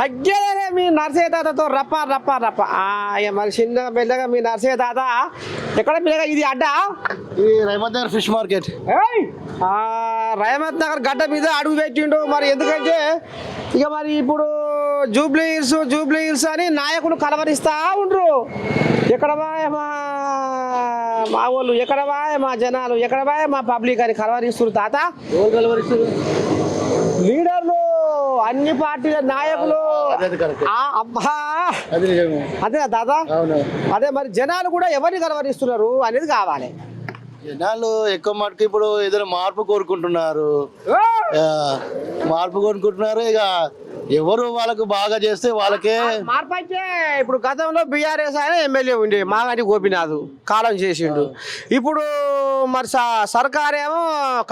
తగ్గేదనే మీ నర్సయ్య తాతతో రప్ప రప్ప రప్ప మరి చిన్న పెద్దగా మీ నర్సయ్య తాత ఎక్కడ పిల్లగా ఇది అడ్డ ఈ రైమత్ నగర్ ఫిష్ మార్కెట్. రైమత్ నగర్ గడ్డ మీద అడుగు పెట్టిండు. మరి ఎందుకంటే ఇక మరి ఇప్పుడు జూబ్లీ హిల్స్ అని నాయకులు కలవరిస్తా ఉండ్రు. ఎక్కడ మా వాళ్ళు, ఎక్కడ మా జనాలు, ఎక్కడ మా పబ్లిక్ అని కలవరిస్తున్నారు తాత. లీడర్లు, అన్ని పార్టీల నాయకులు. అబ్బా అదే తాత, అదే మరి జనాలు కూడా ఎవరిని కలవరిస్తున్నారు అనేది కావాలి. జనాలు ఎక్కువ మటుకు ఇప్పుడు ఏదైనా మార్పు కోరుకుంటున్నారు. ఇక ఎవరు వాళ్ళకు బాగా చేస్తే వాళ్ళకే మార్పు అయితే. ఇప్పుడు గతంలో బీఆర్ఎస్ ఆయన ఎమ్మెల్యే ఉండే మాగంటి గోపినాథ్ కాలం చేసిండు. ఇప్పుడు మరి సర్కారేమో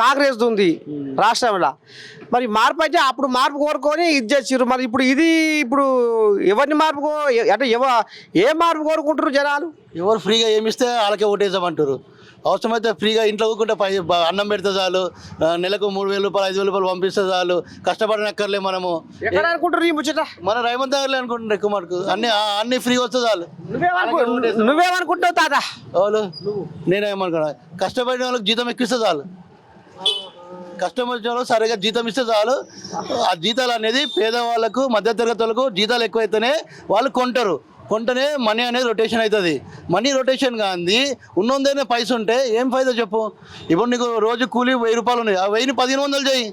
కాంగ్రెస్ ఉంది రాష్ట్రంలో. మరి మార్పు అయితే అప్పుడు మార్పు కోరుకొని ఇది చేసిర్రు. మరి ఇప్పుడు ఎవరిని మార్పు అంటే ఏ మార్పు కోరుకుంటారు జనాలు? ఎవరు ఫ్రీగా ఏమిస్తే వాళ్ళకే ఓటేసామంటారు. అవసరమైతే ఫ్రీగా ఇంట్లో ఊరుకుంటే అన్నం పెడితే చాలు, నెలకు 3,000 రూపాయలు 5,000 రూపాయలు పంపిస్తే చాలు, కష్టపడనక్కర్లే. మనము మన రైమంత్ నగర్లే అనుకుంటున్నాం. ఎక్కువ మటుకు అన్ని ఫ్రీగా వస్తే చాలు. నువ్వేమనుకుంటావు తాత? వాళ్ళు నేనేమనుకున్నా, కష్టపడిన వాళ్ళకి జీతం ఎక్కిస్తే చాలు. కష్టం వచ్చిన వాళ్ళు సరిగా జీతం ఇస్తే చాలు. ఆ జీతాలు అనేది పేదవాళ్ళకు, మధ్యతరగతి వాళ్ళకు జీతాలు ఎక్కువైతేనే వాళ్ళు కొంటనే మనీ అనేది రొటేషన్ అవుతుంది. మనీ రొటేషన్ కానీ ఉన్నోందైనా పైసలు ఉంటే ఏం ఫైదా చెప్పు. ఇప్పుడు నీకు రోజు కూలీ 1,000 రూపాయలు ఉన్నాయి. ఆ 1,000ని 1,500 చేయి.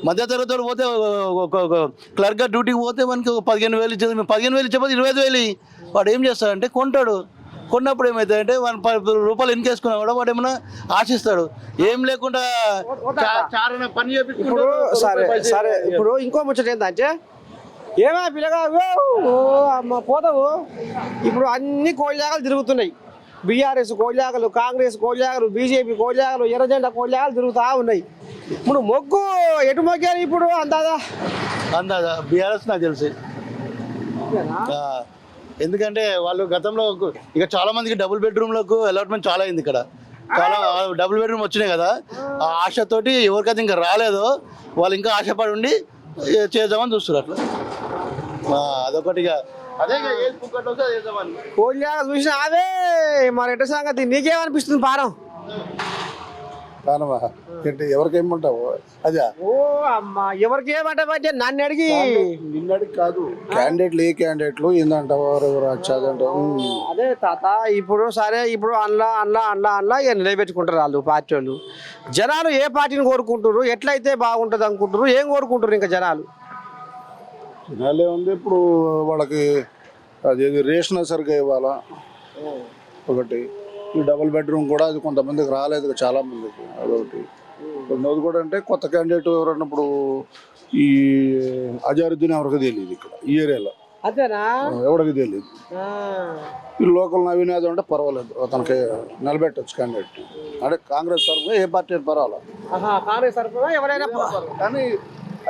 మధ్యతరగతి పోతే క్లర్క్గా డ్యూటీకి పోతే మనకి 15,000 ఇచ్చేది. 15,000 ఇచ్చేపోతే 25,000 వాడు ఏం చేస్తాడంటే కొంటాడు. కొన్నప్పుడు ఏమవుతాయంటే 10 రూపాయలు ఎన్నికేసుకున్నా కూడా వాడు ఏమైనా ఆశిస్తాడు. ఏం లేకుండా పని ఇప్పుడు సరే ఇప్పుడు ఇంకో ముచ్చట ఏంటంటే ఏమా పిల్లగా అమ్మ పోతావు. ఇప్పుడు అన్ని కోళ్ళాగలు తిరుగుతున్నాయి. బీఆర్ఎస్ కోళ్ళాగలు, కాంగ్రెస్ కోళ్ళాగలు, బీజేపీ కోళ్ళాగలు, ఎర్రజెండా కోళ్ళాగలు తిరుగుతూ ఉన్నాయి. ఇప్పుడు మొగ్గు ఎటు మొగ్గారు ఇప్పుడు? అందాదా బీఆర్ఎస్ నాకు తెలిసి. ఎందుకంటే వాళ్ళు గతంలో ఇక చాలా మందికి డబుల్ బెడ్రూమ్లకు అలాట్మెంట్ చాలా అయింది. ఇక్కడ చాలా డబుల్ బెడ్రూమ్ వచ్చినాయి కదా. ఆ ఆశతోటి ఎవరికైతే ఇంకా రాలేదో వాళ్ళు ఇంకా ఆశపడి ఉండి చేద్దామని చూస్తారు. అట్లా అదొకటిగా అదే కోళ్ళ చూసిన అదే మరి ఎట్ట సంగతి నీకేమనిపిస్తుంది? పారం ఎవరికేమంటావు? అదే అమ్మా ఎవరికి ఏమంటావంటే నన్ను అడిగి నిన్నడికి కాదు. క్యాండిడేట్లు ఏ క్యాండిడేట్లు ఏందంటావు? ఎవరు వచ్చాదంటావు? అదే తాత ఇప్పుడు సరే ఇప్పుడు అల్లా ఇక నిలబెట్టుకుంటారు వాళ్ళు పార్టీ వాళ్ళు. జనాలు ఏ పార్టీని కోరుకుంటారు? ఎట్లయితే బాగుంటుంది అనుకుంటారు? ఏం కోరుకుంటారు ఇంకా జనాలు? జనాలే ఉంది ఇప్పుడు వాళ్ళకి అది రేషన్ సరిగ్గా ఇవ్వాలా ఒకటి. ఈ డబుల్ బెడ్రూమ్ కూడా అది కొంతమందికి రాలేదు, చాలా మందికి. అదొకటి. రెండోది కూడా అంటే కొత్త క్యాండిడేట్ ఎవరన్నప్పుడు ఈ అజారుద్దీన్ ఎవరికి తెలియదు ఇక్కడ ఈ ఏరియాలో. ఎవరికి తెలియదు. ఈ లోకల్ నవీన్ యాదవ్ అంటే పర్వాలేదు, అతనికి నిలబెట్టచ్చు క్యాండిడేట్. అంటే కాంగ్రెస్ తరఫున ఏ పార్టీ పర్వాలేదు. కానీ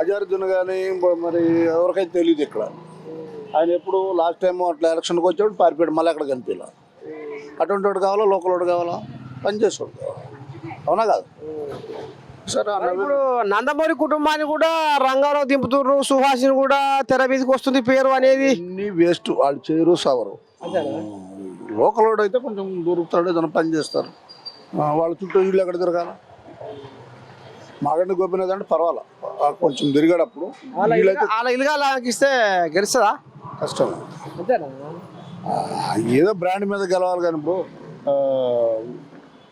అజారుద్దీన్ కానీ మరి ఎవరికైతే తెలియదు ఇక్కడ. ఆయన ఎప్పుడు లాస్ట్ టైం అట్లా ఎలక్షన్కి వచ్చాడు, పారిపోయాడు, మళ్ళీ అక్కడ కనిపించాల. అటువంటి వాడు కావాలా, లోకల్ వాడు కావాలా, పనిచేసేవాడు కావాలా. అవునా కాదు? సరే ఇప్పుడు నందమూరి కుటుంబాన్ని కూడా రంగారావు దింపుతున్నారు, సుహాసిని కూడా తెర మీదకి వస్తుంది పేరు అనేది. అన్ని వేస్ట్, వాళ్ళు చేయరు సవరు. లోకల్ వాడు అయితే కొంచెం దొరుకుతాడు, ఏదైనా పని చేస్తారు. వాళ్ళ చుట్టూ ఇల్లు ఎక్కడ తిరగాల. మాగంటి గోపినాథ్ అంటే పర్వాలా, కొంచెం తిరిగాడప్పుడు. అలా ఇల్లుగా ఇస్తే గెలుస్తుందా? కష్టం. ఏదో బ్రాండ్ మీద గెలవాలి. కానీ ఇప్పుడు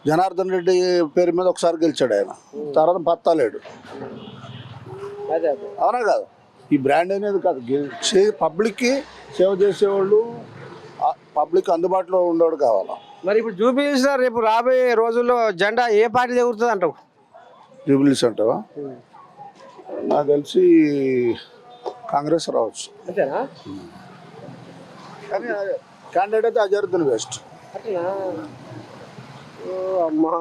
జనార్దన్ రెడ్డి పేరు మీద ఒకసారి గెలిచాడు ఆయన, తర్వాత పత్తాలేడు. అవునా కాదు? ఈ బ్రాండ్ అనేది కాదు, పబ్లిక్కి సేవ చేసేవాళ్ళు, పబ్లిక్ అందుబాటులో ఉండేవాడు కావాలా. మరి ఇప్పుడు జూబ్లీహిల్స్ రేపు రాబోయే రోజుల్లో జెండా ఏ పార్టీ ఎగురుతుంది అంటావు? జూబ్లీహిల్స్ అంటావా? నాకు తెలిసి కాంగ్రెస్ రావచ్చు. కానీ క్యాండిడేట్ అయితే అజరుద్దీన్ బెస్ట్. అమ్మా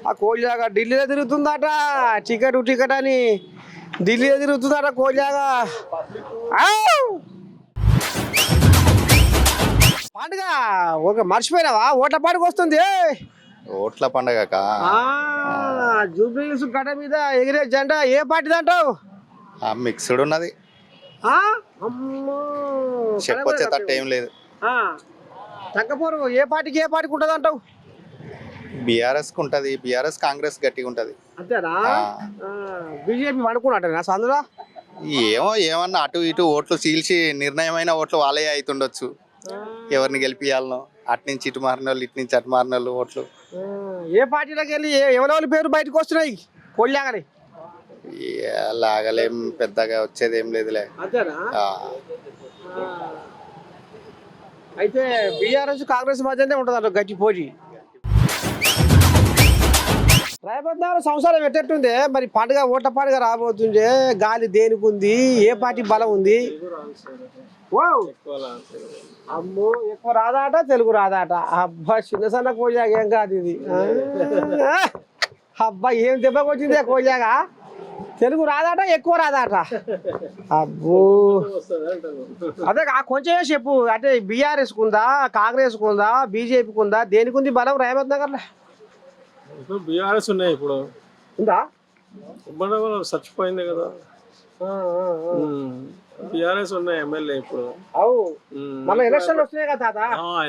ఆ కోళ్ళగా ఢిల్లీలో తిరుగుతుందట, టికెట్ అని ఢిల్లీలో తిరుగుతుందట కోళ్ళగా. పండుగ ఒక మర్చిపోయినావా? ఓట్ల పండుగ వస్తుంది. ఓట్ల పండుగ జూబ్లీహిల్స్ గడ్డ మీద ఎగిరే జెండా ఏ పార్టీది అంటావు? మిక్స్డ్ ఉన్నది. ఆ? అమ్మో చెప్పొచ్చేటట్టు ఏం లేదు. తగ్గపోరు ఏ పార్టీకి ఉంటుంది అంటావు? బీఆర్ఎస్కి ఉంటుంది, బీఆర్ఎస్ కాంగ్రెస్ గట్టిగా ఉంటుంది. అంతేనా? బీజేపీ అనుకున్నట్టేనా సందులో? ఏమన్నా అటు ఇటు ఓట్లు చీల్చి నిర్ణయమైన ఓట్లు వాళ్ళే అవుతుండొచ్చు. ఎవరిని గెలిపియాలనో అటు నుంచి ఇటు మారిన వాళ్ళు, ఇటు నుంచి అటు మారిన వాళ్ళు ఓట్లు. ఏ పార్టీలోకి వెళ్ళి ఎవరెవరి పేరు బయటకు వస్తున్నాయి కొల్లాగని? లాగలేం, పెద్దగా వచ్చేది ఏం లేదులే. అంతేనా? అయితే బీఆర్ఎస్ కాంగ్రెస్ మధ్యనే ఉంటుంది అంట గట్టి పోటీ. రాయబద్దారు సంవత్సరం ఎట్టెట్టుంది మరి? పండుగ ఓట్ల పండుగ రాబోతుంది. గాలి దేనికి ఉంది? ఏ పార్టీ బలం ఉంది? ఓ అమ్మో ఎక్కువ రాదాట, తెలుగు రాదాట. అబ్బా చిన్న సన్న కోజాగా ఏం కాదు ఇది. అబ్బా ఏం దెబ్బకి వచ్చిందే కోజాగా. తెలుగు రాదాట, ఎక్కువ రాదాట. అబ్బో అదే కొంచెమే చెప్పు. అంటే బీఆర్ఎస్కి ఉందా, కాంగ్రెస్కి ఉందా, బీజేపీకి ఉందా, దేనికి ఉంది బలం రాయబద్ నగర్లో? ఇప్పుడు బీఆర్ఎస్ ఉన్నాయి. ఇప్పుడు ఉందా? చచ్చిపోయింది కదా, బీఆర్ఎస్ ఉన్నాయి ఎమ్మెల్యే ఇప్పుడు. మన ఎలక్షన్ వస్తున్నాయి కదా తాత?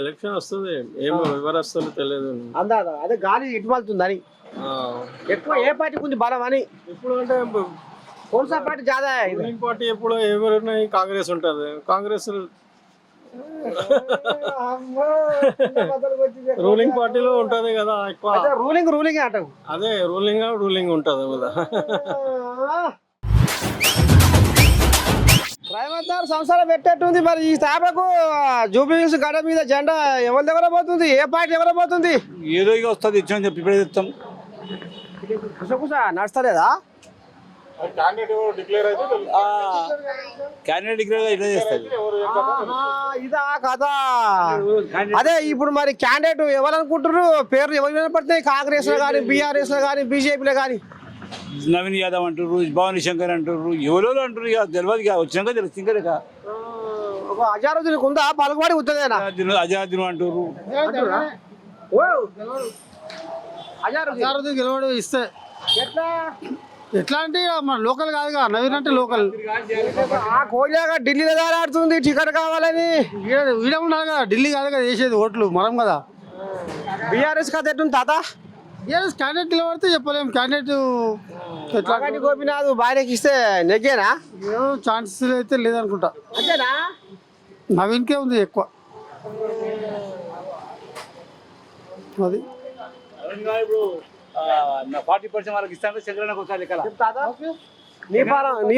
ఎలక్షన్ వస్తుంది, ఏమో ఎవరు వస్తుందో తెలియదు. అందా అదే గాలి ఇటు వెళ్తుందని. ఎక్కువ ఏ పార్టీకి ఉంది బలం అని ఇప్పుడు అంటే కోన్సా పార్టీ జాదా? రూలింగ్ పార్టీ ఎప్పుడు ఎవరున్నాయి? కాంగ్రెస్ ఉంటుంది. కాంగ్రెస్ రూలింగ్ పార్టీలో ఉంటది కదా ఎక్కువ. రూలింగ్ అంటావు? అదే రూలింగ్ ఉంటది కదా. రైవతారు సంవత్సరం పెట్టేట్టుంది మరి. ఈ స్థాపకు జూబ్లీహిల్స్ గడ మీద జెండా ఎవరి దగ్గర పోతుంది? ఏ పార్టీ ఎవరు పోతుంది? ఏదో ఇక వస్తుంది, ఇచ్చామని చెప్పి ఇప్పుడే చెప్తాం. కుసకుసా నడుస్తలేదా? క్యాండిడేట్ డిక్లేర్ ఇట్లా చేస్తుంది. ఇదా కదా? అదే ఇప్పుడు మరి క్యాండిడేట్ ఎవరు అనుకుంటారు? పేర్లు ఎవరు వినపడుతున్నాయి? కాంగ్రెస్ లో కానీ, బీఆర్ఎస్ లో కానీ, బీజేపీలో కానీ? నవీన్ యాదవ్ అంటారు, భవానీ శంకర్ అంటారు, ఎవరో అంటారు. ఇక తెలియదు, ఇక వచ్చినాక తెలుస్తుంది. ఇంకా ఒక అజారుద్దీన్ ఉందా? పలుకుబడి ఉంటుందేనా? అజారుద్దీన్ అంటారు. అజారుద్దీన్ గెలవడు ఇస్తే ఎట్లా అంటే మన లోకల్ కాదుగా. నవీన్ అంటే లోకల్. ఆ కోజాగా ఢిల్లీలో ఆడుతుంది టికెట్ కావాలని. వీడ ఉండాలి కదా, ఢిల్లీ కాదు కదా వేసేది ఓట్లు మనం కదా. బీఆర్ఎస్ కథ ఎట్టుంది తాత? బీఆర్ఎస్ క్యాండిడేట్ నిలబడితే చెప్పలేము. క్యాండిడేట్ ఎట్లా గోపినాథ్ భార్యకి ఇస్తే నెగ్గేనా? ఏమో ఛాన్సెస్ అయితే లేదనుకుంటా. అంతేనా? నవీన్కే ఉంది ఎక్కువ. అది 40% వాళ్ళకి ఇస్తాను. శంకరన్నకు ఒకసారి లెక్కల. నీ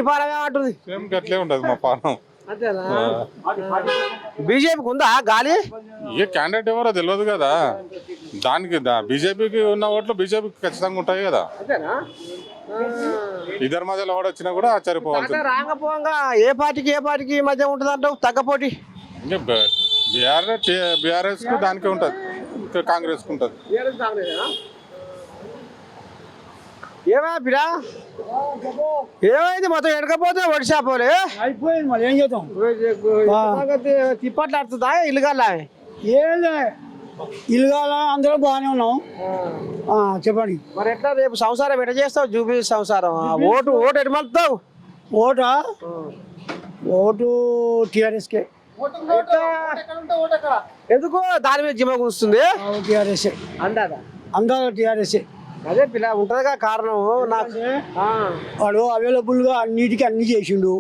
పారం ఏమంటుంది? అట్లే ఉండదు మా పానం. అంతేనా? బీజేపీకి ఉందా గాలి? ఏ క్యాండిడేట్ ఎవరో తెలియదు కదా. దానికి బీజేపీకి ఉన్న ఓట్లు బీజేపీకి ఖచ్చితంగా ఉంటాయి కదా. అంతేనా? ఇద్దరు మధ్యలో ఎవడు వచ్చినా కూడా ఆశ్చర్యపోవాలి. రాంగపోంగా ఏ పార్టీకి మధ్య ఉంటుంది అంటావు తగ్గపోటీ? బీఆర్ఎస్ కు దానికే ఉంటది, కాంగ్రెస్ కు ఉంటది. ఏమైనా ఏమైంది? మొత్తం వెనకపోతే ఒడిశాపోలే అయిపోయింది. మళ్ళీ ఏం చేద్దాం? తిప్పట్లాడుతుందా ఇల్లుగల్లా? ఏం ఇల్లుగాల అందరూ బాగానే ఉన్నాం. చెప్పండి మరి ఎట్లా రేపు సంసారం ఎట్లా చేస్తావు? జూబిలీ సంసారం ఓటు ఎటు మలుపుతావు? ఓటు టీఆర్ఎస్కే. ఎందుకు దాని మీద జిమ్మ కూస్తుంది? టీఆర్ఎస్ఏ అందరూ టీఆర్ఎస్ఏ. అదే పిల్ల ఉంటుందిగా కారణం. నాకు వాడు అవైలబుల్గా అన్నిటికీ అన్ని చేసిండు.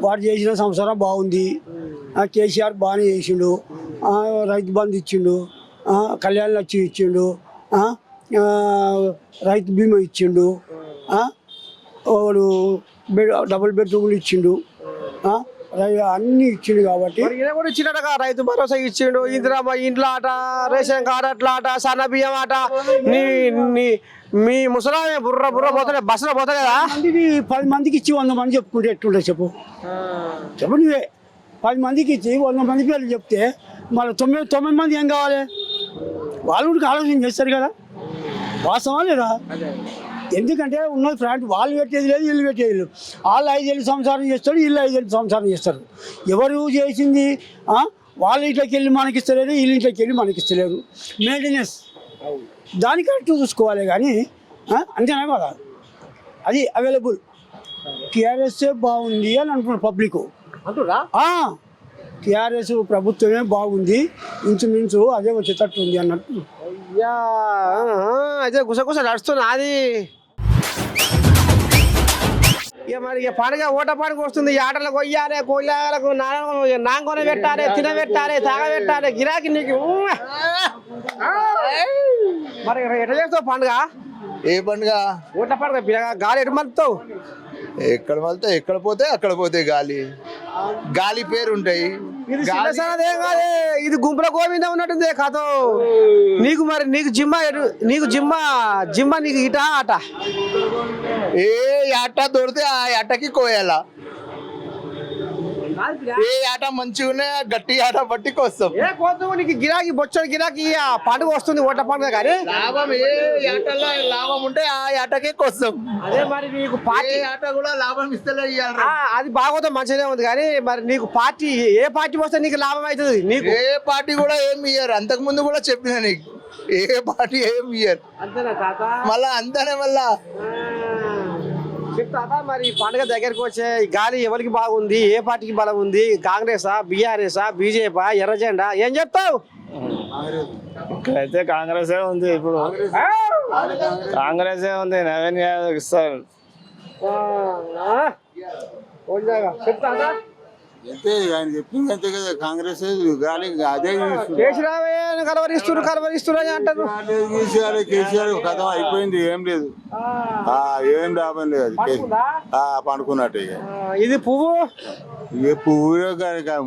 వాడు చేసిన సంవత్సరం బాగుంది. కేసీఆర్ బాగానే చేసిండు. రైతు బంధు ఇచ్చిండు, కళ్యాణ లక్ష్మి ఇచ్చిండు, రైతు బీమా ఇచ్చిండు, వాడు డబుల్ బెడ్రూమ్లు ఇచ్చిండు, అన్ని ఇచ్చిండు. కాబట్టి కూడా ఇచ్చినట్టుగా రైతు భరోసా ఇచ్చిండు, ఇందిరామ్మ ఇంట్లో ఆట, రేషన్ కార్డు అట్లా ఆట, సన్న బియ్యం ఆట. మీ ముసలామే బుర్ర పోతలే, బస్సులో పోతా కదా. 10 మందికి ఇచ్చి 100 మంది చెప్పుకుంటే ఎట్లుంటే చెప్పు నువ్వే. 10 మందికి ఇచ్చి 100 మంది పేర్లు చెప్తే మళ్ళీ 9 మంది ఏం కావాలి? వాళ్ళు కూడా ఆలోచన చేస్తారు కదా. వాస్తవా లేదా? ఎందుకంటే ఉన్నది ఫ్రాంట్. వాళ్ళు పెట్టేది లేదు, వీళ్ళు పెట్టేది లేదు. వాళ్ళు 5 ఏళ్ళు సంసారం చేస్తారు, వీళ్ళు 5 ఏళ్ళు సంసారం చేస్తారు. ఎవరు చేసింది? వాళ్ళ ఇంట్లోకి వెళ్ళి మనకిస్తలేరు, వీళ్ళ ఇంట్లోకి వెళ్ళి మనకిస్తలేరు. మెయింటెనెన్స్ దానికి కరెక్ట్ చూసుకోవాలి కానీ అంతేనా కదా. అది అవైలబుల్. టీఆర్ఎస్ బాగుంది అని అంటున్నారు పబ్లిక్. అంటురా టీఆర్ఎస్ ప్రభుత్వమే బాగుంది, ఇంచుమించు అదే వచ్చేటట్టు ఉంది అన్నట్టు. అయ్యా అయితే గుసగుస నడుస్తున్నా అది. ఇక మరి ఇక పండుగ ఓట పండుగ వస్తుంది. ఈ ఆటలకు కొయ్యాలి, కోళ్ళకు నాంగొన పెట్టాలి, తినబెట్టాలి, తాగబెట్టాలి, గిరాకీ నీకు. మరి ఎట్లా చేస్తావు పండుగ? ఏ పండుగ? ఓట్ల పండుగ గాలి ఎటు మలుపుతావు? ఎక్కడ వెళ్తే ఎక్కడ పోతే అక్కడ పోతే గాలి పేరు ఉంటాయి. ఇది చిన్నసనదేం కాదే, ఇది గుంపుల గోవిందం ఉన్నట్టుంది కథ. నీకు మరి నీకు జిమ్మ నీకు ఇట ఆట. ఏ ఆట దొరికితే ఆ ఆటకి కోయాల. ఏ ఆట మంచిగా ఉన్నాయి గట్టి ఆట బట్టి కోస్తాం. ఏ కోస్తావు నీకు గిరాకీ బొచ్చడు గిరాకీ పండుగ వస్తుంది ఓట్ల పండుగ కానీ లాభం ఏ ఆటలో లాభం ఉంటే ఆ ఆటకే కోస్తాం. అదే మరి నీకు పార్టీ ఆట కూడా లాభం ఇస్తలే ఇయ్యాలి. అది బాగోతే మంచిగానే ఉంది కానీ మరి నీకు పార్టీ ఏ పార్టీ వస్తే నీకు లాభం అవుతుంది? నీకు ఏ పార్టీ కూడా ఏమి ఇయ్యారు. అంతకు ముందు కూడా చెప్పిన నీకు ఏ పార్టీ ఏమి ఇయ్యారు. అంతేనా తాత? మళ్ళా అంతనే మళ్ళా చెప్తా మరి పండుగ దగ్గరికి వచ్చే ఈ గాలి ఎవరికి బాగుంది, ఏ పార్టీకి బలం ఉంది? కాంగ్రెసా, బీఆర్ఎసా, బీజేపీ, ఎర్ర జెండా? ఏం చెప్తావు? ఇక్కడైతే కాంగ్రెసే ఉంది. ఇప్పుడు కాంగ్రెసే ఉంది. నవీన్ యాదవ్ ఇస్తారు. చెప్తా అయితే ఆయన చెప్పింది అంతే కదా, కాంగ్రెస్ గాలి అదే కేసీరావే కలవరిస్తున్నారు అని అంటారు. కేసీఆర్ కథ అయిపోయింది, ఏం లేదు, ఏం లాభం లేదు. అది పండుకున్నట్టు ఇక. ఇది పువ్వు ఇక పువ్వు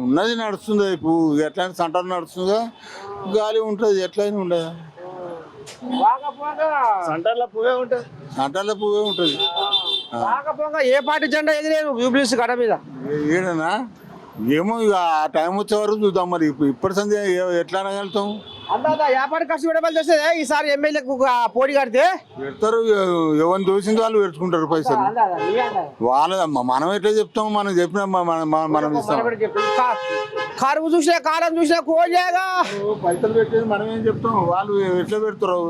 ఉన్నది నడుస్తుంది. అది పువ్వు ఎట్లా సంటర్ నడుస్తుందా, గాలి ఉంటుంది, ఎట్లయినా ఉండదు. సెంటర్లో పువ్వే ఉంటుంది. సంటర్లో పువ్వే ఉంటుంది. ఏ పార్టీ జెండా ఎదిలేదు యూబ్లీస్ గడ మీద? ఏడనా ఏమో ఇక ఆ టైం వచ్చే వరకు చూద్దాం. మరి ఇప్పటి సంది ఎట్లా అనగలుగుతాం? అంతా ఏ పార్టీ ఖర్చు పెట్టబడి చేస్తే ఈసారి ఎమ్మెల్యేకు పోటీ కడితే పెడతారు. ఎవరిని దోసింది వాళ్ళు పెట్టుకుంటారు పైసలు. వాళ్ళ మనం ఎట్లా చెప్తాం? మనం చెప్పినా మనం ఇస్తాం. కరువు చూసినా కాలం చూసినా కోజేగా పైసలు పెట్టేది మనం ఏం చెప్తాం? వాళ్ళు ఎట్లా పెడతారు,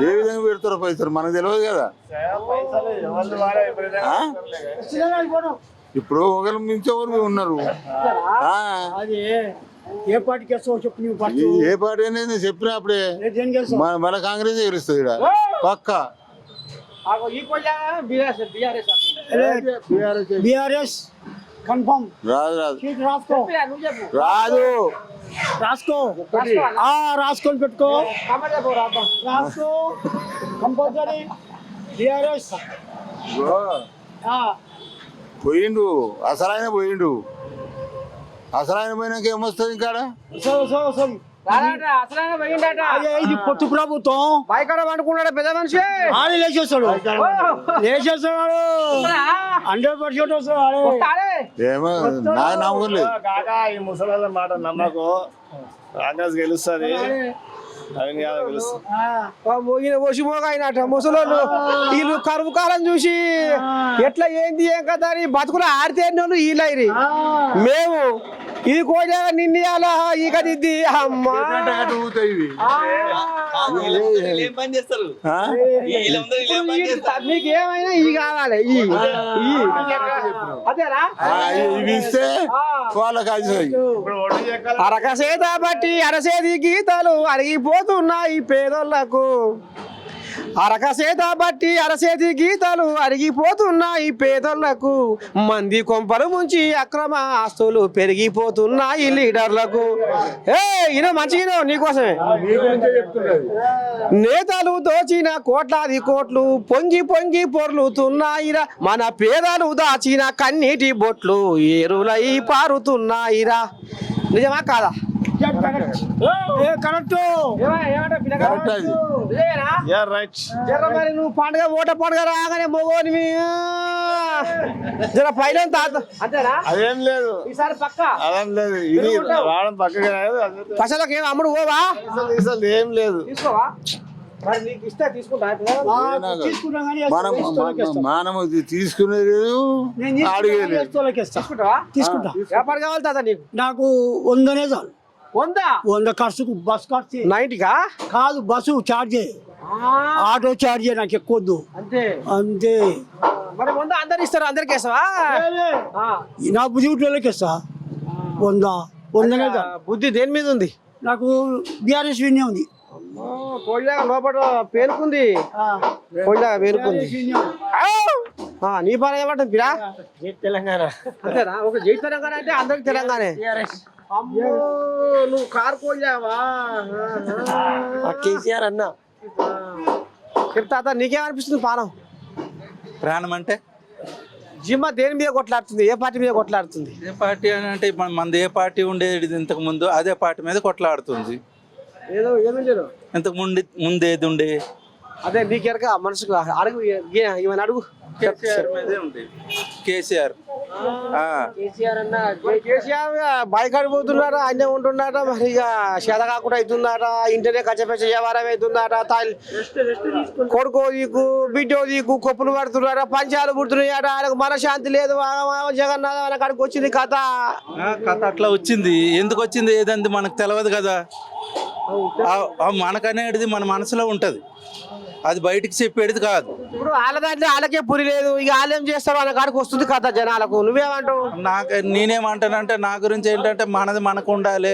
ఏ విధంగా పెడతారో పైసలు మనకు తెలియదు కదా. ఇప్పుడు ఒకరు మించి ఎవరు ఉన్నారు. అది ఏ పార్టీకి వేస్తావో చెప్పు. నువ్వు పార్టీ ఏ పార్టీ అనేది చెప్పినా అప్పుడే మన కాంగ్రెస్ గెలుస్తుంది ఇక్కడ పక్క. BRS confirm. రాదు సీట్ రాసుకో, రాదు రాసుకొని పెట్టుకో, రాసుకో కంపల్సరీ బీఆర్ఎస్. పోయిండు అసలైన పోయిండు. అసలైన పోయినాక ఏమొస్తుంది ఇంకా? ఇది పొత్తు ప్రభుత్వం. పైకాడ పండుకున్నాడు పెద్ద మనిషి, ఆడే లేచేస్తాడు 100% వస్తాడు. ఏమో నాకు నమ్మకం లేదు. కాకా ఈ ముసలి మాట నమ్మకు. కాంగ్రెస్ గెలుస్తుంది, నవీన్ యాదవ్ గెలుస్తుంది. మోగిన పోసి మోగాయినట ముసలోళ్ళు. వీళ్ళు కరువు కాలం చూసి ఎట్లా ఏంది ఏం కదా అని బతుకులు ఆడితేనోళ్ళు వీళ్ళైరి. మేము ఈ కోజా నిన్నయాలా ఈ కదిద్ది అమ్మా. మీకు ఏమైనా ఈ కావాలి అదేనా? ఇవి ఇస్తే వాళ్ళకి అరకసేత బట్టి అరసేది గీతాలు అరిగిపోతున్నాయి పేదోళ్లకు. అరకసేత బట్టి అరసేది గీతాలు అరిగిపోతున్నాయి పేదోళ్లకు. మంది కొంపలు ముంచి అక్రమ ఆస్తులు పెరిగిపోతున్నాయి లీడర్లకు. ఈయన మంచిగా నీకోసమే. నేతలు దోచిన కోట్లాది కోట్లు పొంగి పొంగి పొర్లుతున్నాయిరా. మన పేదలు దాచిన కన్నీటి బొట్లు ఏరులై పారుతున్నాయిరా. నిజమా కాదా? మరి నువ్వు పండుగ ఓట పండుగ రాగానే మొగోని జర పైన అంతేనా? అదేం లేదు ఈసారి పక్క అదేం లేదు. ఇది రావడం పక్కగా పసలకు ఏం అమ్ముడు పోవా? ఏం లేదు. తీసుకోవా? మరి నీకు ఇస్తే తీసుకుంటా. మనము తీసుకునేది తీసుకుంటా. వ్యాపారం కావాలి తాత నీకు? నాకు 100 చాలు. 100 ఖర్చుకు బస్ ఖర్చు 90కా? కాదు, బస్సు ఛార్జే, ఆటో ఛార్జే నాకు ఎక్కువద్దు. అంతే అంతే. మరి ముందు అందరు ఇస్తారు, అందరికి వేస్తావా? నా బుద్ధి వాళ్ళకి ఇస్తా 100 బుద్ధి దేని మీద ఉంది? నాకు బీఆర్ఎస్ విన్నే ఉంది. కోళ్ళగా లోపల పేరుకుంది, కోళ్ళగా పేరుకుంది. నీ పని ఏమంటుంది పిరా? తెలంగాణ అంతేనా? ఒక జై తెలంగాణ అంటే అందరికి తెలంగాణే. అమ్మో, నువ్వు కారు కోళ్ళావా? కేసీఆర్ అన్న చెప్తా నీకేమనిపిస్తుంది పానం? ప్రాణం అంటే జిమ్మ దేని మీద కొట్లాడుతుంది? ఏ పార్టీ మీద కొట్లాడుతుంది? ఏ పార్టీ అని అంటే ఇప్పుడు మనది ఏ పార్టీ ఉండేది ఇంతకు ముందు అదే పార్టీ మీద కొట్లాడుతుంది. ఏదో ఏదో ఇంతకు ముందు ఏది ఉండే అదే నీకెరక మనసుకు అడుగు, ఇవన్నీ అడుగు. కేసీఆర్ మీదే ఉంది. కేసీఆర్ కేసీఆర్ బైకాడి పోతున్నారా, అన్నీ ఉంటున్నారా, మరి ఇక చేత కాకుండా అవుతుందట, ఇంటనే కచ్చపెచ్చ వ్యవహారం అవుతుందట, కొడుకో దిక్కు బిడ్డో దిక్కు కొప్పులు పడుతున్నారా, పంచాలు పుడుతున్నాయట, ఆయనకు మనశాంతి లేదు. జగన్నాథ ఆయన కాడికి వచ్చింది కథ. కథ అట్లా వచ్చింది. ఎందుకు వచ్చింది ఏదంది మనకు తెలియదు కదా. మనకనేది మన మనసులో ఉంటది, అది బయటికి చెప్పేది కాదు. ఇప్పుడు వాళ్ళ దాంట్లో వాళ్ళకే పురి లేదు, ఇక వాళ్ళు ఏం చేస్తారు అన్న కాడికి వస్తుంది కథ జనాలకు. నువ్వేమంటావు? నేనేమంటానంటే నా గురించి ఏంటంటే మనది మనకు ఉండాలి,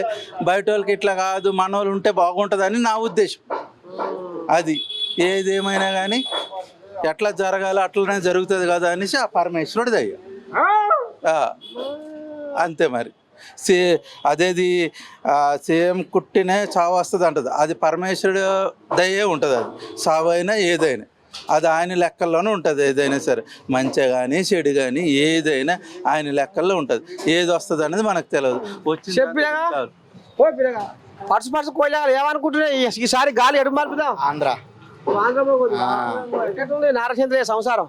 బయట వాళ్ళకి ఇట్లా కాదు, మన వాళ్ళు ఉంటే బాగుంటుందని నా ఉద్దేశం. అది ఏదేమైనా కానీ ఎట్లా జరగాలి అట్లనే జరుగుతుంది కదా అనేసి ఆ పరమేశ్వరుడిది అయ్యా. అంతే మరి. అదేది సేమ్ కుట్టినే చావు వస్తుంది అంటది, అది పరమేశ్వరుడు దయ్యే ఉంటుంది. అది సావు అయినా ఏదైనా అది ఆయన లెక్కల్లోనే ఉంటుంది. ఏదైనా సరే మంచి కానీ చెడు కానీ ఏదైనా ఆయన లెక్కల్లో ఉంటుంది. ఏది వస్తుంది అనేది మనకు తెలియదు. వచ్చి పర్సు కోయలేగా ఏమనుకుంటున్నాయి? ఈసారి గాలి ఎడు మలుపుదాం. ఆంధ్ర నారచంద్ర సంసారం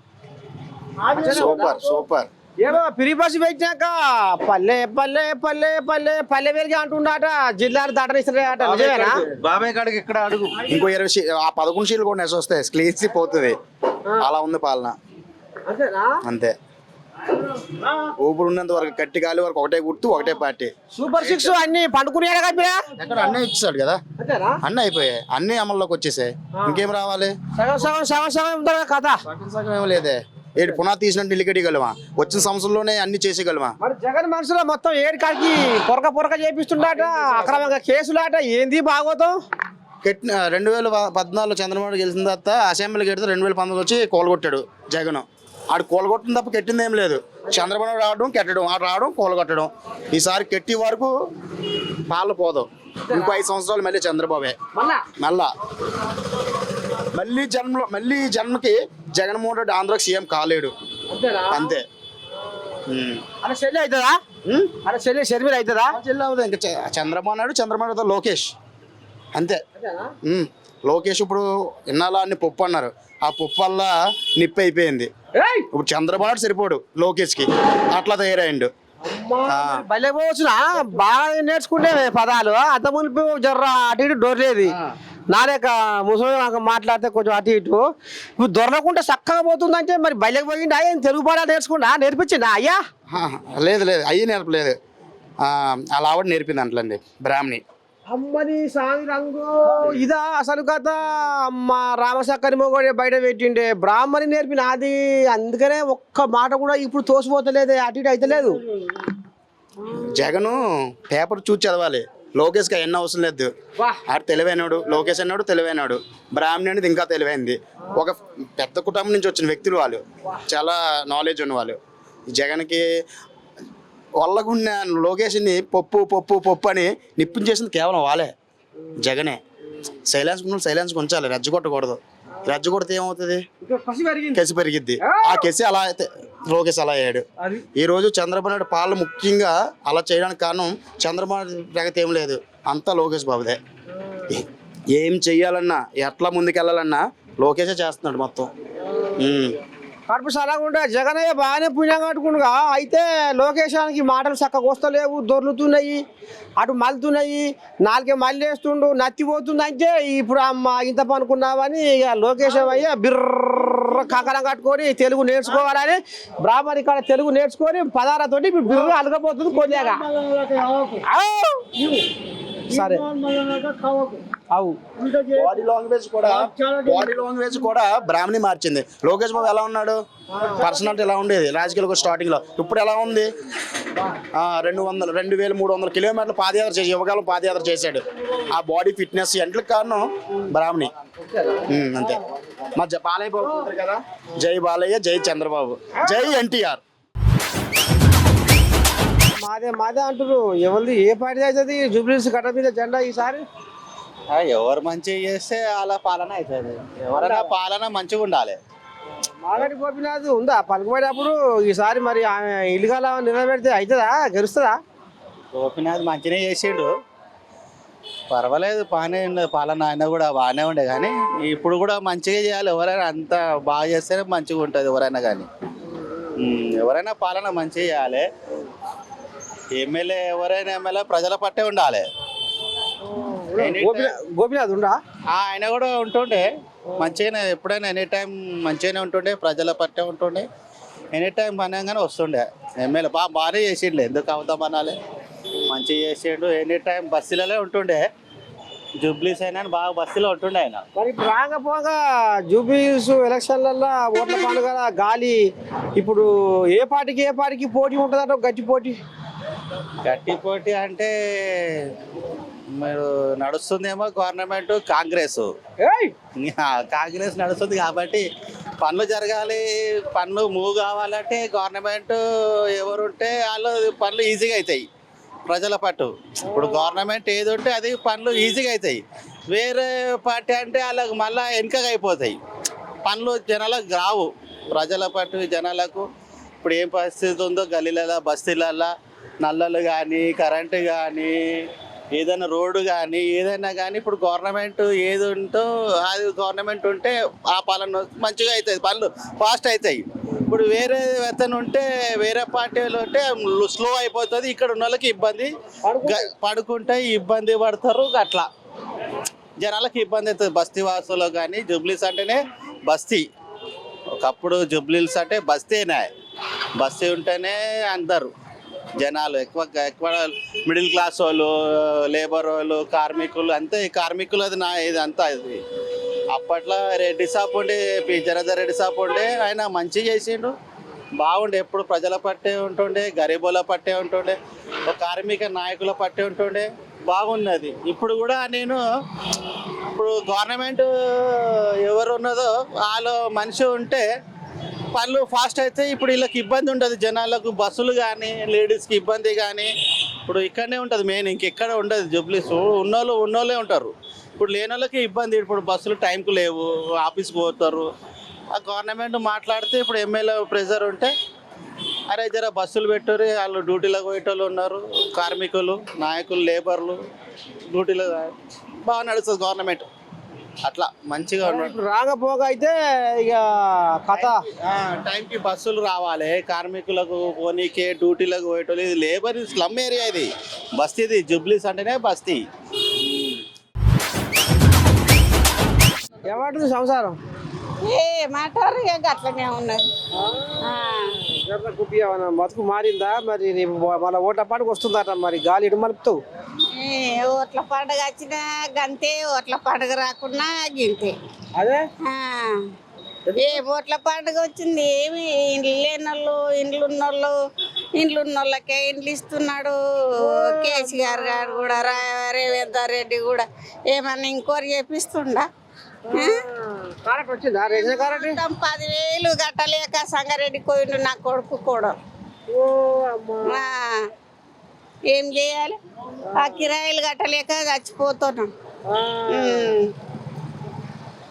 సూపర్. ఏమో పిరి బస్సు పెట్టినాక పల్లె పల్లె పల్లె పల్లె పల్లె వెలిగి అంటుండట, జిల్లాని దాటనిస్తాడట. నిజమేనా? బాబాయ్ కాడికి ఇక్కడ అడుగు. ఇంకో 20 ఆ 11 సీట్లు కూడా నెక్స్ట్ వస్తాయి. క్లీన్స్ పోతుంది. అలా ఉంది పాలన. అంతే. ఊపిరి ఉన్నంత వరకు కట్టి కాలి వరకు ఒకటే గుర్తు, ఒకటే పార్టీ. సూపర్ 6 అన్ని పండుకునేయాలి కదా. ఎక్కడ అన్నీ ఇచ్చేసాడు కదా, అన్నీ అయిపోయాయి, అన్ని అమల్లోకి వచ్చేసాయి. ఇంకేం రావాలి? సగం సగం సగం సగం ఉందా కథ? సగం ఏమో లేదే. ఏడు పునాది తీసినట్టు ఇల్లు కట్టగలమా? వచ్చిన సంవత్సరంలోనే అన్ని చేసేయగలమా? మరి జగన్ మనసులో మొత్తం ఏడు కాడికి పొరక చేపిస్తుండట, అక్రమంగా కేసులాట. ఏంది భాగవతం? కట్టిన 2014 చంద్రబాబు గెలిచిన తర్వాత అసెంబ్లీకి కడితే 2019 వచ్చి కోలగొట్టాడు జగన్. ఆడు కోలగొట్టడం తప్ప కట్టింది ఏం లేదు. చంద్రబాబు రావడం కెట్టడం, ఆడు రావడం కోలగొట్టడం. ఈసారి కట్టి వరకు పాలు పోదు. ఇంకో 5 సంవత్సరాలు మళ్ళీ చంద్రబాబే. మళ్ళీ జన్మకి జగన్మోహన్ రెడ్డి ఆంధ్రాకి సీఎం కాలేడు. అంతే. చెల్లి అవుతుందా? షర్మిల అవుతుందా? చెల్లి అవుతుంది. ఇంకా చంద్రబాబు నాయుడు లోకేష్ అంతే. లోకేష్ ఇప్పుడు ఇన్నాళ్ళ అన్ని పప్పు అన్నారు, ఆ పప్పు వల్ల నిప్పి అయిపోయింది. ఇప్పుడు చంద్రబాబు నాయుడు సరిపోడు లోకేష్కి, అట్లా తయారైండు. భలే పోవచ్చునా, బాగా నేర్చుకుంటే పదాలు. అంత మునిపి జర్ర అటు ఇటు డోర్లేదు. నాలేక ముసలి మాట్లాడితే కొంచెం అటు ఇటు. ఇప్పుడు దొరకకుండా చక్కగా పోతుందంటే మరి బయటకు పోయిండా? ఏం తెలుగు పాఠాలు నేర్పించిండా అయ్యా? లేదు అయ్యి నేర్పలేదు. అలా ఆవిడ నేర్పింది అంటలండి, బ్రాహ్మణి. అమ్మని సామి రంగు ఇదా అసలు కథ. అమ్మ రామసక్కని మొగోడే బయట పెట్టిండే, బ్రాహ్మణి నేర్పిన అది. అందుకనే ఒక్క మాట కూడా ఇప్పుడు తోసిపోతలేదు, అటు ఇటు అయితలేదు. జగను పేపర్ చూసి చదవాలి, లోకేష్కి అవన్నీ అవసరం లేదు. ఆడు తెలివైనాడు, లోకేష్ అన్నాడు తెలివైనాడు, బ్రాహ్మణి అనేది ఇంకా తెలివైంది. ఒక పెద్ద కుటుంబం నుంచి వచ్చిన వ్యక్తులు వాళ్ళు, చాలా నాలెడ్జ్ ఉన్న వాళ్ళు. జగన్కి వాళ్ళకున్న లోకేష్ని పప్పు అని నిప్పించేసింది కేవలం వాళ్ళే, జగనే. సైలెన్స్ ఉంచాలి, రెచ్చగొట్టకూడదు. రెచ్చగొడితే ఏమవుతుంది? కసి పెరిగిద్ది. ఆ కసి అలా అయితే లోకేష్ అలా అయ్యాడు. ఈరోజు చంద్రబాబు నాయుడు పాలన ముఖ్యంగా అలా చేయడానికి కారణం చంద్రబాబు ప్రగతి ఏం లేదు, అంతా లోకేష్ బాబుదే. ఏం చెయ్యాలన్నా, ఎట్లా ముందుకెళ్ళాలన్నా లోకేషే చేస్తున్నాడు మొత్తం. కడుపు సలగుంటే జగన్ అయ్యే బాగానే పుణ్యం కట్టుకుంటుగా. అయితే లోకేశానికి మాటలు చక్కగా వస్తలేవు, దొర్లుతున్నాయి, అటు మలుతున్నాయి, నాలుగే మళ్ళీ వేస్తుండు, నత్తిపోతుంది. అంటే ఇప్పుడు అమ్మ ఇంత పనుకున్నామని ఇక లోకేష్ అయ్యా బిర్ర కంకణం కట్టుకొని తెలుగు నేర్చుకోవాలని బ్రాహ్మణి కాడ తెలుగు నేర్చుకొని పదాలతోటి ఇప్పుడు బిర్ర అలగపోతుంది కొద్దిగా. సరే. అవు బాడీ లాంగ్వేజ్ కూడా బ్రాహ్మణి మార్చింది. లోకేష్ బాబు ఎలా ఉన్నాడు, పర్సనాలిటీ ఎలా ఉండేది రాజకీయాలకు స్టార్టింగ్ లో, ఇప్పుడు ఎలా ఉంది? 2,300 కిలోమీటర్లు పాదయాత్ర చేసి యువకాలం పాదయాత్ర చేశాడు. ఆ బాడీ ఫిట్నెస్ ఎంట్లకు కారణం బ్రాహ్మణి. అంతే. మా బాలయ్య బాబు ఉంటారు కదా, జై బాలయ్య, జై చంద్రబాబు, జై ఎన్టీఆర్. మాదే అంటారు. ఎవరిది ఏ పార్టీ అవుతుంది జూబ్లీస్ కట్ట మీద జెండా ఈసారి? ఎవరు మంచిగా చేస్తే వాళ్ళ పాలన అవుతుంది. ఎవరైనా పాలన మంచిగా ఉండాలి. మాగంటి గోపీనాథ్ ఉందా పలుకుబడేటప్పుడు? ఈసారి మరి ఇల్లుగాల నిలబెడితే అవుతుందా, గెలుస్తుందా? గోపీనాథ్ మంచిగా చేసిండు, పర్వాలేదు, బాగానే ఉండదు పాలన. ఆయన కూడా బాగానే ఉండే, కానీ ఇప్పుడు కూడా మంచిగా చేయాలి. ఎవరైనా అంత బాగా చేస్తేనే మంచిగా ఉంటుంది ఎవరైనా కానీ. ఎవరైనా పాలన మంచిగా చేయాలి. ఎమ్మెల్యే ప్రజల పట్టే ఉండాలి. గోపీనాథ్ ఉండా? ఆయన కూడా ఉంటుండే మంచిగానే, ఎప్పుడైనా ఎనీ టైం మంచిగానే ఉంటుండే, ప్రజల పట్టే ఉంటుండే, ఎనీ టైం పనంగానే వస్తుండే. ఎమ్మెల్యే బాగానే చేసిండే, ఎందుకు అవుతాం అనాలి, మంచిగా చేసిండు. ఎనీ టైం బస్సులలో ఉంటుండే, జూబ్లీస్ అయినా బాగా బస్సులో ఉంటుండే ఆయన. మరి ఇప్పుడు రాకపోగా జూబ్లీస్ ఎలక్షన్లలో ఓట్ల పండుగ గాలి ఇప్పుడు ఏ పార్టీకి పోటీ ఉంటుందంట, గట్టి పోటీ అంటే మీరు నడుస్తుందేమో గవర్నమెంట్ కాంగ్రెస్ నడుస్తుంది కాబట్టి పనులు జరగాలి, పనులు మూవ్ కావాలంటే గవర్నమెంట్ ఎవరుంటే వాళ్ళు పనులు ఈజీగా అవుతాయి ప్రజల పట్టు. ఇప్పుడు గవర్నమెంట్ ఏది ఉంటే అది పనులు ఈజీగా అవుతాయి. వేరే పార్టీ అంటే వాళ్ళకి మళ్ళీ వెనుకగా అయిపోతాయి, పనులు జనాలకు రావు. ప్రజల పట్టు జనాలకు ఇప్పుడు ఏం పరిస్థితి ఉందో గల్లీలలో బస్తీలలో నల్లలు కానీ కరెంటు కానీ ఏదైనా రోడ్డు కానీ ఏదైనా కానీ ఇప్పుడు గవర్నమెంట్ ఏది ఉంటో అది గవర్నమెంట్ ఉంటే ఆ పాలన మంచిగా అవుతుంది, పనులు ఫాస్ట్ అవుతాయి. ఇప్పుడు వేరే వెతను ఉంటే వేరే పార్టీలు ఉంటే స్లో అయిపోతుంది. ఇక్కడ ఉన్న వాళ్ళకి ఇబ్బంది, పడుకుంటే ఇబ్బంది పడతారు. అట్లా జనాలకు ఇబ్బంది అవుతుంది. బస్తీ వాసులు కానీ జూబ్లీస్ అంటేనే బస్తీ. ఒకప్పుడు జూబ్లీస్ అంటే బస్తీనే, బస్తీ ఉంటేనే అందరు జనాలు ఎక్కువ మిడిల్ క్లాస్ వాళ్ళు, లేబర్ వాళ్ళు, కార్మికులు అంతే. కార్మికులు అది ఇదంతా ఇది. అప్పట్లో రెడ్డి సాప్ ఉండే, జనార్దన్ రెడ్డి సాప్ ఉండే, ఆయన మంచిగా చేసిండు, బాగుండే. ఎప్పుడు ప్రజల పట్టే ఉంటుండే, గరీబుల పట్టే ఉంటుండే, ఒక కార్మిక నాయకుల పట్టే ఉంటుండే, బాగున్నది. ఇప్పుడు కూడా నేను ఇప్పుడు గవర్నమెంట్ ఎవరు ఉన్నదో వాళ్ళు మనిషి ఉంటే పనులు ఫాస్ట్ అయితే ఇప్పుడు వీళ్ళకి ఇబ్బంది ఉండదు. జనాలకు బస్సులు కానీ లేడీస్కి ఇబ్బంది కానీ ఇప్పుడు ఇక్కడనే ఉంటుంది మెయిన్, ఇంకెక్కడ ఉండదు. జూబ్లీస్ ఉన్నోళ్ళే ఉంటారు. ఇప్పుడు లేని వాళ్ళకి ఇబ్బంది. ఇప్పుడు బస్సులు టైంకు లేవు, ఆఫీస్కి పోతారు. ఆ గవర్నమెంట్ మాట్లాడితే ఇప్పుడు ఎమ్మెల్యే ప్రెజర్ ఉంటే అరే జర బస్సులు పెట్టారు, వాళ్ళు డ్యూటీలకు పోయేటోళ్ళు ఉన్నారు, కార్మికులు, నాయకులు, లేబర్లు డ్యూటీలో బాగా నడుస్తుంది గవర్నమెంట్. అట్లా మంచిగా రాకపోగా అయితే ఇక కథ టైంకి బస్సులు రావాలి, కార్మికులకు పోనీకే డ్యూటీలకు పోయేటోళ్ళు. ఇది లేబర్ స్లమ్ ఏరియా, ఇది బస్తీది. జూబ్లీస్ అంటేనే బస్తీ. ఏమంటుంది సంసారం? మాట్లాడు అట్లనే ఉన్నది. బతుకు మారిందా మరి? మన ఓట్ల పండుగ వస్తుందట, మరి గాలి ఇటు మలుపుతావు? ఓట్ల పండుగ వచ్చినా గంతే, ఓట్ల పండుగ రాకున్నా గింతే. అదే ఏ ఓట్ల పండుగ వచ్చింది ఏమి? ఇండ్లు లేనోళ్ళు, ఇండ్లు ఉన్నోళ్ళకే ఇండ్లు ఇస్తున్నాడు కేసీఆర్ గారు కూడా. రేవంత్ రెడ్డి కూడా ఏమన్నా ఇంకోరు చేపిస్తుండా? 10,000 గట్టలేక సంగారెడ్డి పోయిండు నా కొడుకు కూడా. ఏం చేయాలి? ఆ కిరాయిలు కట్టలేక చచ్చిపోతున్నాం.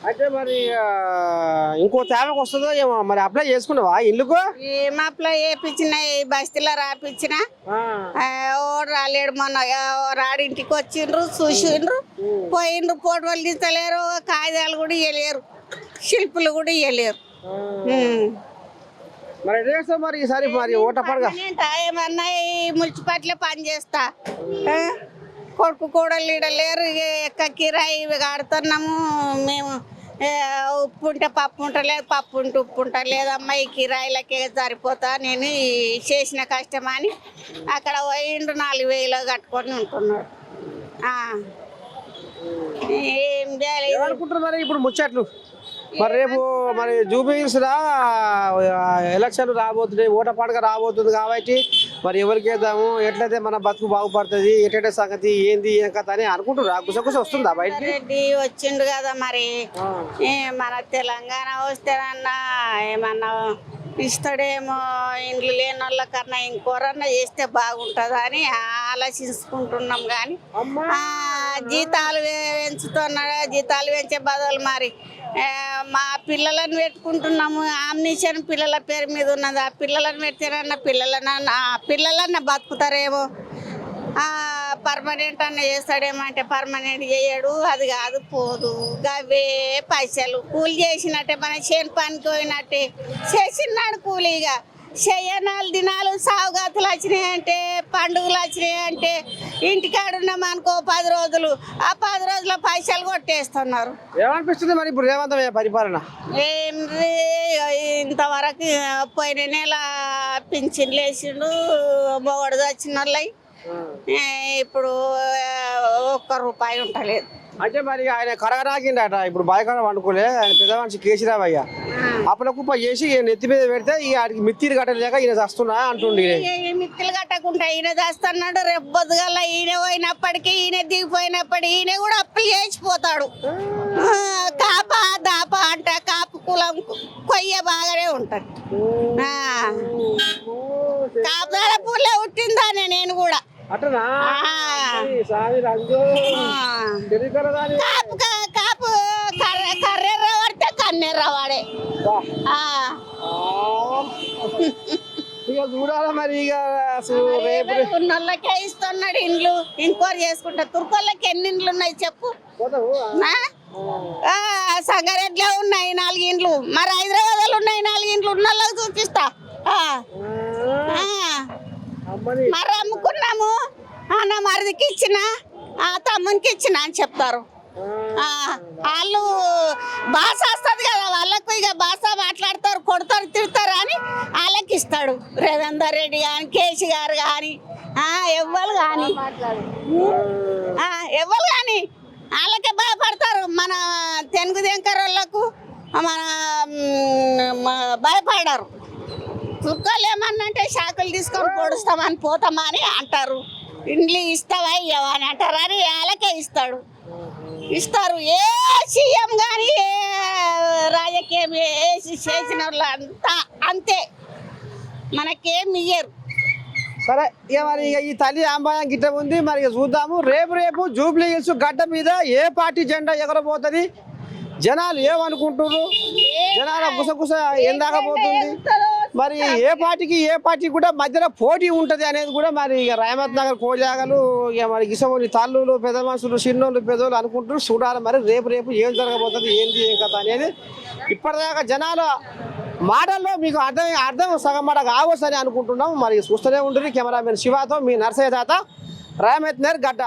అయితే మరి ఇంకో తేమకు వస్తుందో ఏమో, మరి అప్లై చేసుకున్నావా ఇల్లుకు? ఏం అప్లై చేయించినా, బస్తీలో రాపించినా రాలేడు. మొన్న రాడింటికి వచ్చిండ్రు, చూసిండ్రు, పోయిండ్రు. ఫోటోలు తీస్తలేరు, కాగితాలు కూడా ఇవ్వలేరు, శిల్పులు కూడా ఇవ్వలేరు. మరి చేస్తావు మరి ఈసారి మరి ఓట పండుగ? ఏమన్నా మున్సిపాలిటీలో పని చేస్తా, కొడుకు కూడా లేరు. కిరాయి కడుతున్నాము మేము. ఉప్పు ఉంటే పప్పు ఉంటలేదు, పప్పు ఉంటే ఉప్పు ఉంటలేదమ్మా. ఈ కిరాయిలకే సరిపోతా. నేను చేసిన కష్టమని అక్కడ పోయిండు 4,000 కట్టుకొని ఉంటున్నాడు. ఏం చేయలేదు. ఏమనుకుంటారు మరి ఇప్పుడు ముచ్చట్లు? మరి రేపు మరి జూబ్లీహిల్స్లా ఎలక్షన్ రాబోతున్నాయి, ఓట పండుగ రాబోతుంది కాబట్టి మరి ఎవరికి వేద్దాము, ఎట్లయితే మన బతుకు బాగుపడుతుంది, ఎట్లయితే సంగతి ఏంది ఏం కథ అని అనుకుంటున్నా. గుసగుస వస్తుందా బయటికి? రెడ్డి వచ్చిండు కదా మరి, మన తెలంగాణ వస్తేనన్నా ఏమన్నా ఇస్తాడేమో, ఇండ్లు లేని వాళ్ళకన్నా ఇంకోరన్నా చేస్తే బాగుంటుంది అని ఆలోచించుకుంటున్నాం. కానీ జీతాలు పెంచుతున్నాడు, జీతాలు పెంచే బదులు మరి మా పిల్లలను పెట్టుకుంటున్నాము. ఆమ్నిషన్ పిల్లల పేరు మీద ఉన్నది, ఆ పిల్లలను పెడితేనన్నా పిల్లలన్నా బతుకుతారేమో. పర్మనెంట్ అన్న చేస్తాడేమో అంటే పర్మనెంట్ చేయడు, అది కాదు పోదు. అవే పైసలు కూలి చేసినట్టే, మన చేను పనికి పోయినట్టే చేసినాడు కూలీగా. 4 దినాలు సావుగాతులు వచ్చినాయంటే, పండుగలు వచ్చినాయంటే ఇంటికాడున్నాం అనుకో 10 రోజులు, ఆ 10 రోజుల పైసలు కొట్టేస్తున్నారు. ఏమనిపిస్తుంది మరి ఇప్పుడు రేవంత్ పరిపాలన? ఏం ఇంతవరకు పోయిన నెల పింఛన్లు వేసిండు మొగడు వచ్చిన వాళ్ళవి, ఇప్పుడు ₹1 ఉంటలేదు. అంటే మరి ఆయన కరగరాకిండట, ఇప్పుడు బాయకాడ వండుకోలే. ఆయన పెద్ద మనిషి కేసీరావు అయ్యా అప్పుల కుప్ప చేసి నెత్తి మీద పెడితే ఆడికి మిత్తిలు కట్టలేక ఈయన వస్తున్నా అంటుండే. మిత్తులు కట్టకుండా ఈయన చేస్తున్నాడు. రేపు బొద్దుగల ఈయన పోయినప్పటికీ, ఈయన దిగిపోయినప్పటికీ ఈయన కూడా అప్పులు చేసిపోతాడు. కాపా దాపా అంట, కాపు కులం కొయ్య బాగానే ఉంటది. కాపుదార పూలే పుట్టిందానే నేను కూడా. కాపు కర్రెర్ర పడితే కన్నెర్ర వాడే. ఇక చూడాలి మరి. ఇక ఉన్నోళ్ళకే ఇస్తున్నాడు ఇండ్లు, ఇంకోరు చేసుకుంటా. తుర్కోళ్ళకి ఎన్ని ఇండ్లు ఉన్నాయి చెప్పు? సంగారెడ్డిలో ఉన్నాయి 4 ఇండ్లు, మరి హైదరాబాద్ లో ఉన్నాయి 4 ఇండ్లు. ఉన్నోళ్ళకి చూపిస్తా. మరి అమ్ముకున్నాము, నా మరిదికి ఇచ్చిన, తమ్మునికి ఇచ్చిన అని చెప్తారు. వాళ్ళు భాష వస్తుంది కదా వాళ్ళకు, ఇక భాష మాట్లాడతారు, కొడతారు, తిడతారు అని వాళ్ళకి ఇస్తాడు. రేవంత్ రెడ్డి కానీ, కేసీ గారు కానీ, ఎవ్వరు కానీ వాళ్ళకే భయపడతారు. మన తెనుగు దెంకర్ వాళ్ళకు మన భయపడరు. తుర్కోలు ఏమన్నంటే షాకులు తీసుకొని పొడుస్తామని పోతామని అంటారు. ఇండ్లు ఇస్తావా ఇవ్వవా అని అంటారు. అని వాళ్ళకే ఇస్తారు. ఏ సీఎం కానీ, ఏ రాజకీయం చేసిన వాళ్ళు అంతా అంతే, మనకేం ఇయ్యరు. సరే ఇక మరి ఇక ఈ తల్లి ఆంబాయం గిట్ట ఉంది. మరి ఇక చూద్దాము. రేపు జూబ్లీహిల్స్ గడ్డ మీద ఏ పార్టీ జెండా ఎగరబోతుంది, జనాలు ఏమనుకుంటున్నారు, జనాల గుసగుస ఎందాకపోతుంది, మరి ఏ పార్టీ కూడా మధ్యలో పోటీ ఉంటుంది అనేది కూడా మరి ఇక రేవంత్ నగర్ కోజాగలు, ఇక మరి గిసమోని తల్లులు, పెద్ద మనుషులు, చిన్నోళ్ళు, పెద్దోళ్ళు అనుకుంటున్నారు. చూడాలి మరి రేపు ఏం జరగబోతుంది, ఏంది ఏం కథ అనేది. ఇప్పటిదాకా జనాల మాటల్లో మీకు అర్థం సగం మాట కావచ్చు అని అనుకుంటున్నాం. మరి చూస్తూనే ఉంటుంది. కెమెరామెన్ శివాతో మీ నర్సయ్య తాత, రేవంత్ నగర్ గడ్డ.